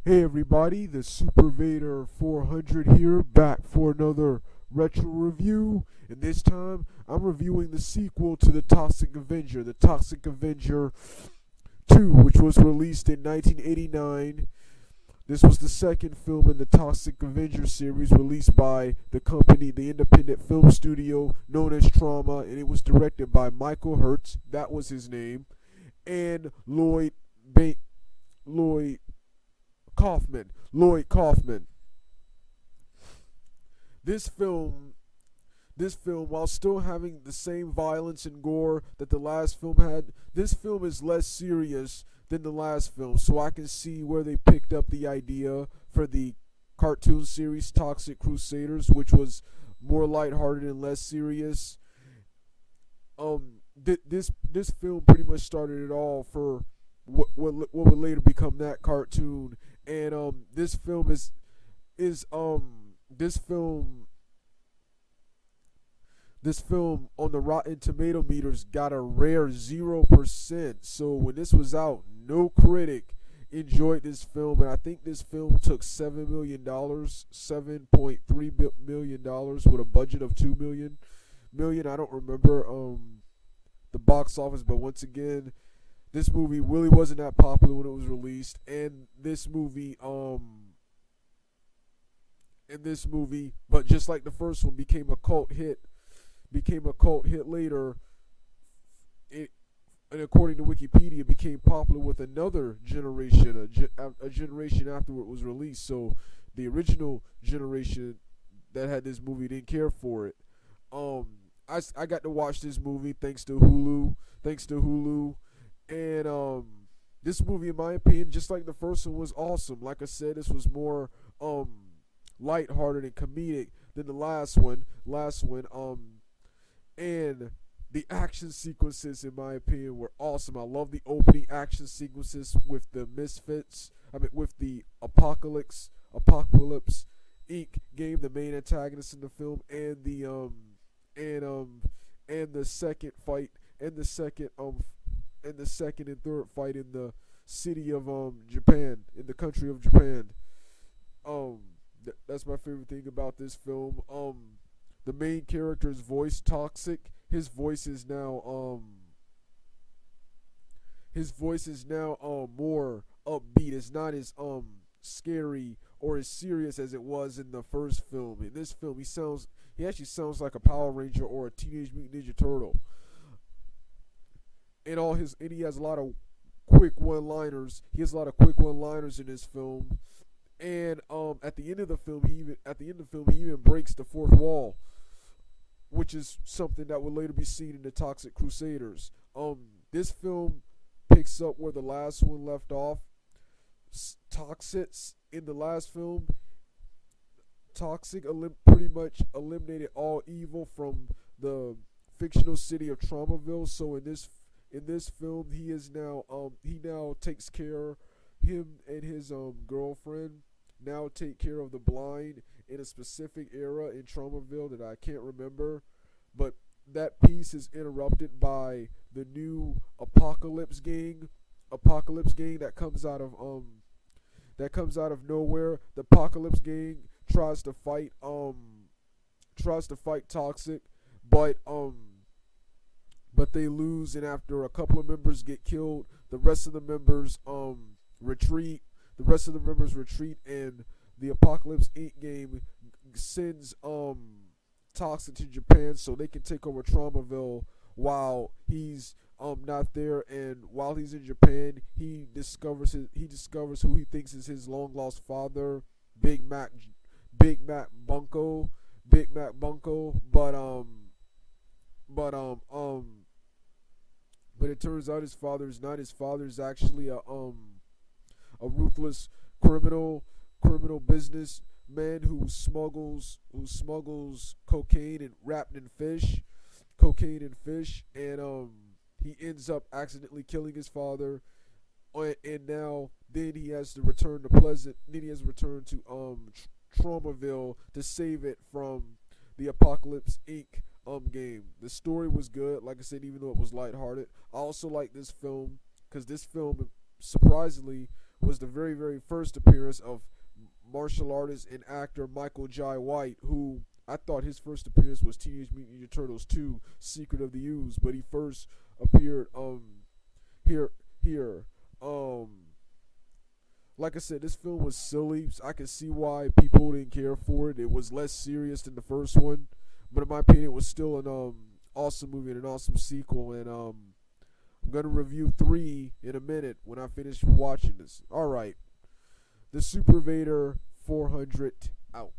Hey everybody, the Super Vader 400 here, back for another retro review. And this time, I'm reviewing the sequel to the Toxic Avenger, the Toxic Avenger 2, which was released in 1989. This was the second film in the Toxic Avenger series released by the company, the independent film studio known as Trauma, and it was directed by Michael Hertz, that was his name, and Lloyd Kaufman. This film, while still having the same violence and gore that the last film had, this film is less serious than the last film. So I can see where they picked up the idea for the cartoon series Toxic Crusaders, which was more lighthearted and less serious. This film pretty much started it all for what would later become that cartoon. And this film is this film on the Rotten Tomato meters got a rare 0%. So when this was out, no critic enjoyed this film, and I think this film took $7.3 million with a budget of $2 million. I don't remember the box office, but once again, this movie really wasn't that popular when it was released, and this movie, but just like the first one, became a cult hit. Later. And according to Wikipedia, became popular with another generation, a generation after it was released. So the original generation that had this movie didn't care for it. I got to watch this movie thanks to Hulu, and this movie, in my opinion, just like the first one, was awesome. Like I said, this was more lighthearted and comedic than the last one. And the action sequences, in my opinion, were awesome. I love the opening action sequences with the with the Apocalypse Inc. game, the main antagonist in the film, and the second fight, and the second and third fight in the city of Japan, in the country of Japan. That's my favorite thing about this film. The main character's voice, Toxic, his voice is now more upbeat. It's not as scary or as serious as it was in the first film. In this film, he actually sounds like a Power Ranger or a Teenage Mutant Ninja Turtle. And he has a lot of quick one-liners. He has a lot of quick one-liners in this film. And at the end of the film, he even breaks the fourth wall, which is something that will later be seen in the Toxic Crusaders. This film picks up where the last one left off. In the last film, Toxic pretty much eliminated all evil from the fictional city of Traumaville. So in this film, he now takes care. Him and his girlfriend now take care of the blind in a specific era in Traumaville that I can't remember, but that piece is interrupted by the new Apocalypse gang that comes out of nowhere. The Apocalypse gang tries to fight Toxic, but they lose, and after a couple of members get killed, the rest of the members retreat. And the Apocalypse Inc. game sends Toxic to Japan so they can take over Traumaville while he's not there. And while he's in Japan, he discovers who he thinks is his long lost father, Big Mac Bunko. But it turns out his father is not. His father is actually a ruthless criminal businessman who smuggles cocaine and wrapped in fish, and he ends up accidentally killing his father, and then he has to return to Traumaville to save it from the Apocalypse Inc. game. The story was good, like I said, even though it was lighthearted. I also like this film because this film surprisingly was the very first appearance of martial artist and actor Michael Jai White, who I thought his first appearance was Teenage Mutant Ninja Turtles 2: Secret of the Ooze, but he first appeared here. Um like I said, this film was silly. So I can see why people didn't care for it. It was less serious than the first one, but in my opinion, it was still an awesome movie and an awesome sequel. And I'm gonna review 3 in a minute when I finish watching this. All right, the Super Vader 400 out.